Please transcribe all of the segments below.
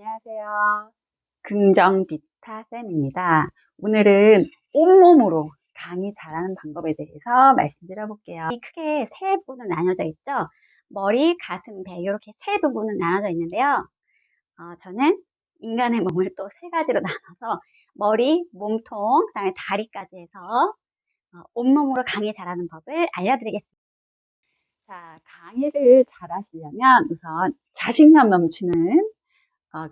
안녕하세요. 긍정비타쌤입니다. 오늘은 온몸으로 강의 잘하는 방법에 대해서 말씀드려볼게요. 크게 세 부분으로 나눠져 있죠. 머리, 가슴, 배 이렇게 세 부분으로 나눠져 있는데요. 저는 인간의 몸을 또 세 가지로 나눠서 머리, 몸통, 그다음에 다리까지 해서 온몸으로 강의 잘하는 법을 알려드리겠습니다. 자, 강의를 잘하시려면 우선 자신감 넘치는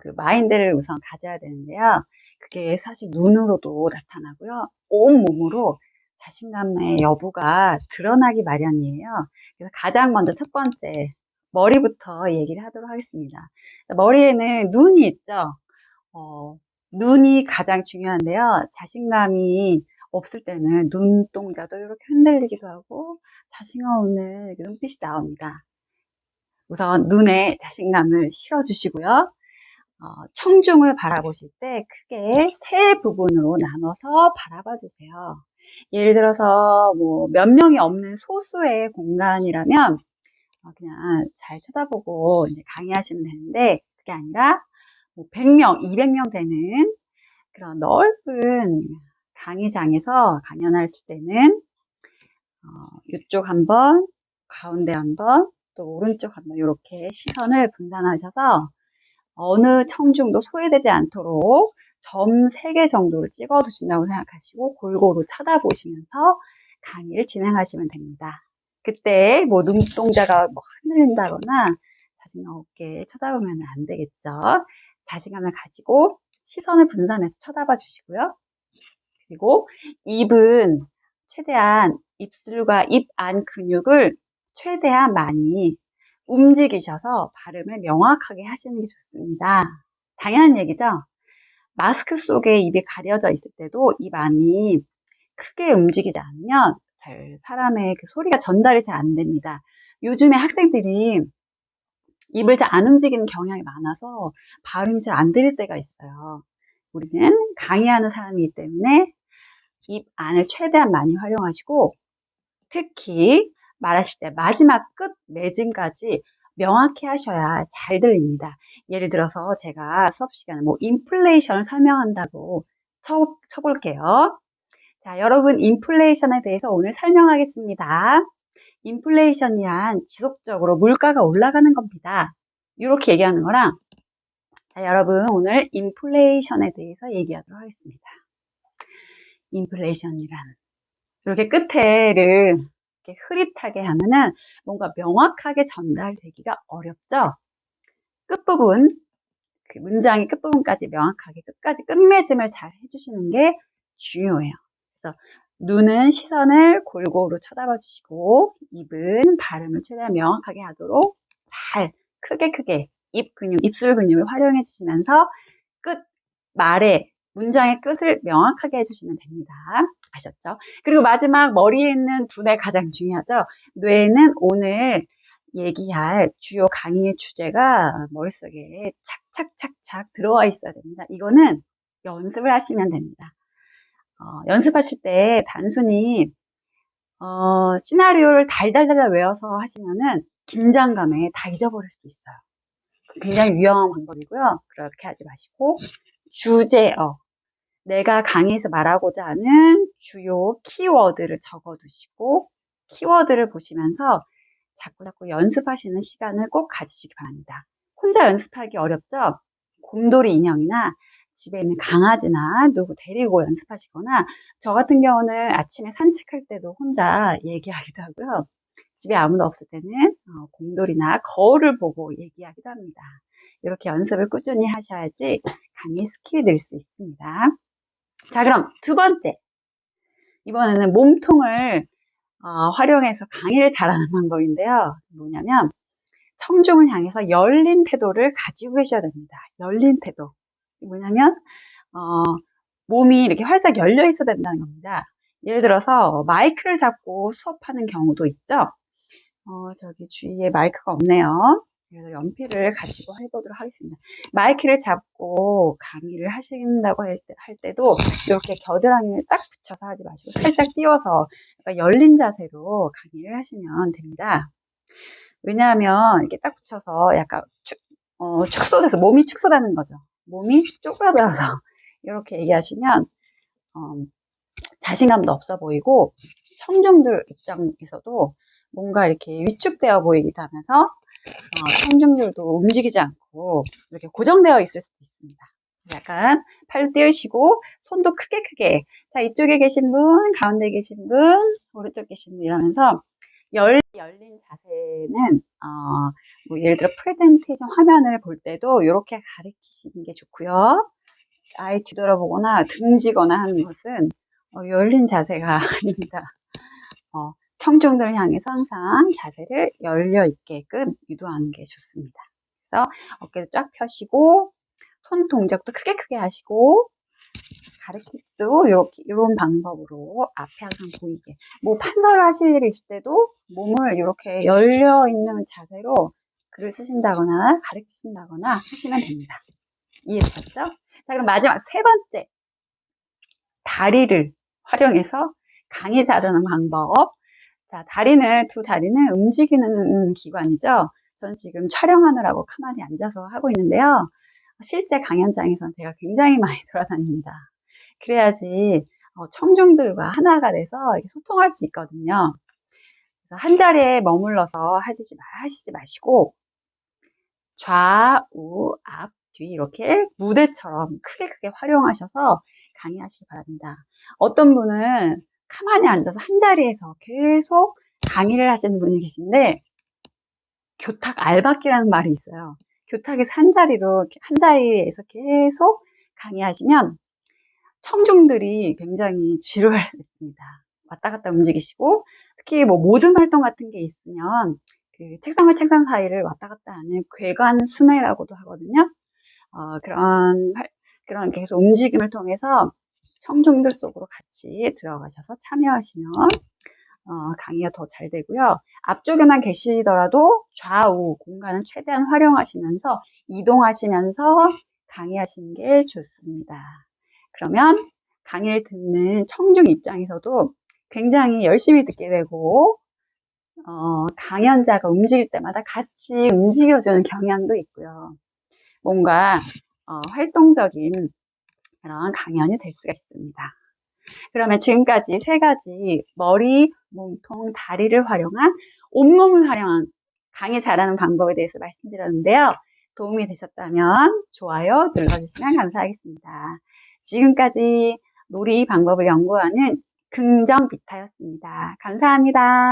그 마인드를 우선 가져야 되는데요. 그게 사실 눈으로도 나타나고요. 온몸으로 자신감의 여부가 드러나기 마련이에요. 그래서 가장 먼저 첫 번째, 머리부터 얘기를 하도록 하겠습니다. 머리에는 눈이 있죠. 눈이 가장 중요한데요. 자신감이 없을 때는 눈동자도 이렇게 흔들리기도 하고 자신감 없는 눈빛이 나옵니다. 우선 눈에 자신감을 실어주시고요. 청중을 바라보실 때 크게 세 부분으로 나눠서 바라봐 주세요. 예를 들어서 뭐 몇 명이 없는 소수의 공간이라면 그냥 잘 쳐다보고 이제 강의하시면 되는데 그게 아니라 뭐 100명, 200명 되는 그런 넓은 강의장에서 강연하실 때는 이쪽 한번, 가운데 한번, 또 오른쪽 한번 이렇게 시선을 분산하셔서 어느 청중도 소외되지 않도록 점 3개 정도를 찍어 두신다고 생각하시고 골고루 쳐다보시면서 강의를 진행하시면 됩니다. 그때 뭐 눈동자가 뭐 흔들린다거나 자신감 없게 쳐다보면 안 되겠죠. 자신감을 가지고 시선을 분산해서 쳐다봐 주시고요. 그리고 입은 최대한 입술과 입 안 근육을 최대한 많이 움직이셔서 발음을 명확하게 하시는 게 좋습니다. 당연한 얘기죠? 마스크 속에 입이 가려져 있을 때도 입 안이 크게 움직이지 않으면 사람의 그 소리가 전달이 잘 안 됩니다. 요즘에 학생들이 입을 잘 안 움직이는 경향이 많아서 발음이 잘 안 들릴 때가 있어요. 우리는 강의하는 사람이기 때문에 입 안을 최대한 많이 활용하시고 특히 말하실 때 마지막 끝 매짐까지 명확히 하셔야 잘 들립니다. 예를 들어서 제가 수업 시간에 뭐 인플레이션을 설명한다고 쳐볼게요. 자, 여러분 인플레이션에 대해서 오늘 설명하겠습니다. 인플레이션이란 지속적으로 물가가 올라가는 겁니다. 이렇게 얘기하는 거랑 자, 여러분 오늘 인플레이션에 대해서 얘기하도록 하겠습니다. 인플레이션이란 이렇게 끝에를 이렇게 흐릿하게 하면은 뭔가 명확하게 전달되기가 어렵죠. 끝부분, 그 문장의 끝부분까지 명확하게 끝까지 끝맺음을 잘 해주시는 게 중요해요. 그래서 눈은 시선을 골고루 쳐다봐 주시고 입은 발음을 최대한 명확하게 하도록 잘 크게 입 근육, 입술 근육을 활용해 주시면서 끝 말에 문장의 끝을 명확하게 해주시면 됩니다. 아셨죠? 그리고 마지막 머리에 있는 두뇌 가장 중요하죠. 뇌는 오늘 얘기할 주요 강의의 주제가 머릿속에 착착착착 들어와 있어야 됩니다. 이거는 연습을 하시면 됩니다. 연습하실 때 단순히 시나리오를 달달달 외워서 하시면은 긴장감에 다 잊어버릴 수도 있어요. 굉장히 위험한 방법이고요. 그렇게 하지 마시고 주제어 내가 강의에서 말하고자 하는 주요 키워드를 적어두시고 키워드를 보시면서 자꾸 연습하시는 시간을 꼭 가지시기 바랍니다. 혼자 연습하기 어렵죠? 곰돌이 인형이나 집에 있는 강아지나 누구 데리고 연습하시거나 저 같은 경우는 아침에 산책할 때도 혼자 얘기하기도 하고요. 집에 아무도 없을 때는 곰돌이나 거울을 보고 얘기하기도 합니다. 이렇게 연습을 꾸준히 하셔야지 강의 스킬이 늘 수 있습니다. 자, 그럼 두 번째. 이번에는 몸통을 활용해서 강의를 잘하는 방법인데요. 뭐냐면 청중을 향해서 열린 태도를 가지고 계셔야 됩니다. 열린 태도. 뭐냐면 몸이 이렇게 활짝 열려 있어야 된다는 겁니다. 예를 들어서 마이크를 잡고 수업하는 경우도 있죠. 저기 주위에 마이크가 없네요. 그래서 연필을 가지고 해보도록 하겠습니다. 마이크를 잡고 강의를 하신다고 할 때도 이렇게 겨드랑이를 딱 붙여서 하지 마시고 살짝 띄워서 열린 자세로 강의를 하시면 됩니다. 왜냐하면 이렇게 딱 붙여서 약간 축소돼서 몸이 축소되는 거죠. 몸이 쪼그라들어서 이렇게 얘기하시면 자신감도 없어 보이고 청중들 입장에서도 뭔가 이렇게 위축되어 보이기도 하면서 청중들도 움직이지 않고 이렇게 고정되어 있을 수도 있습니다. 약간 팔도 띄우시고 손도 크게 자, 이쪽에 계신 분, 가운데 계신 분, 오른쪽 계신 분 이러면서 열린 자세는 뭐 예를 들어 프레젠테이션 화면을 볼 때도 이렇게 가리키시는 게 좋고요. 아예 뒤돌아보거나 등지거나 하는 것은 열린 자세가 아닙니다. 청중들을 향해서 항상 자세를 열려 있게끔 유도하는 게 좋습니다. 그래서 어깨도 쫙 펴시고 손 동작도 크게 하시고 가르침도 이런 방법으로 앞에 항상 보이게. 뭐 판서를 하실 일이 있을 때도 몸을 이렇게 열려 있는 자세로 글을 쓰신다거나 가르치신다거나 하시면 됩니다. 이해되셨죠? 자, 그럼 마지막 세 번째. 다리를 활용해서 강의 자르는 방법. 자, 두 다리는 움직이는 기관이죠. 저는 지금 촬영하느라고 가만히 앉아서 하고 있는데요. 실제 강연장에서는 제가 굉장히 많이 돌아다닙니다. 그래야지 청중들과 하나가 돼서 이렇게 소통할 수 있거든요. 그래서 한 자리에 머물러서 하시지 마시고 좌우, 앞, 뒤 이렇게 무대처럼 크게 활용하셔서 강의하시기 바랍니다. 어떤 분은 가만히 앉아서 한 자리에서 계속 강의를 하시는 분이 계신데 교탁 알박기라는 말이 있어요. 교탁에서 한 자리에서 계속 강의하시면 청중들이 굉장히 지루할 수 있습니다. 왔다 갔다 움직이시고 특히 뭐 모든 활동 같은 게 있으면 그 책상과 책상 사이를 왔다 갔다 하는 괴관 순회라고도 하거든요. 그런 계속 움직임을 통해서 청중들 속으로 같이 들어가셔서 참여하시면 강의가 더 잘 되고요. 앞쪽에만 계시더라도 좌우 공간을 최대한 활용하시면서 이동하시면서 강의하시는 게 좋습니다. 그러면 강의를 듣는 청중 입장에서도 굉장히 열심히 듣게 되고 강연자가 움직일 때마다 같이 움직여주는 경향도 있고요. 뭔가 활동적인 그런 강연이 될 수가 있습니다. 그러면 지금까지 세 가지 머리, 몸통, 다리를 활용한 온몸을 활용한 강의 잘하는 방법에 대해서 말씀드렸는데요. 도움이 되셨다면 좋아요 눌러주시면 감사하겠습니다. 지금까지 놀이 방법을 연구하는 긍정비타였습니다. 감사합니다.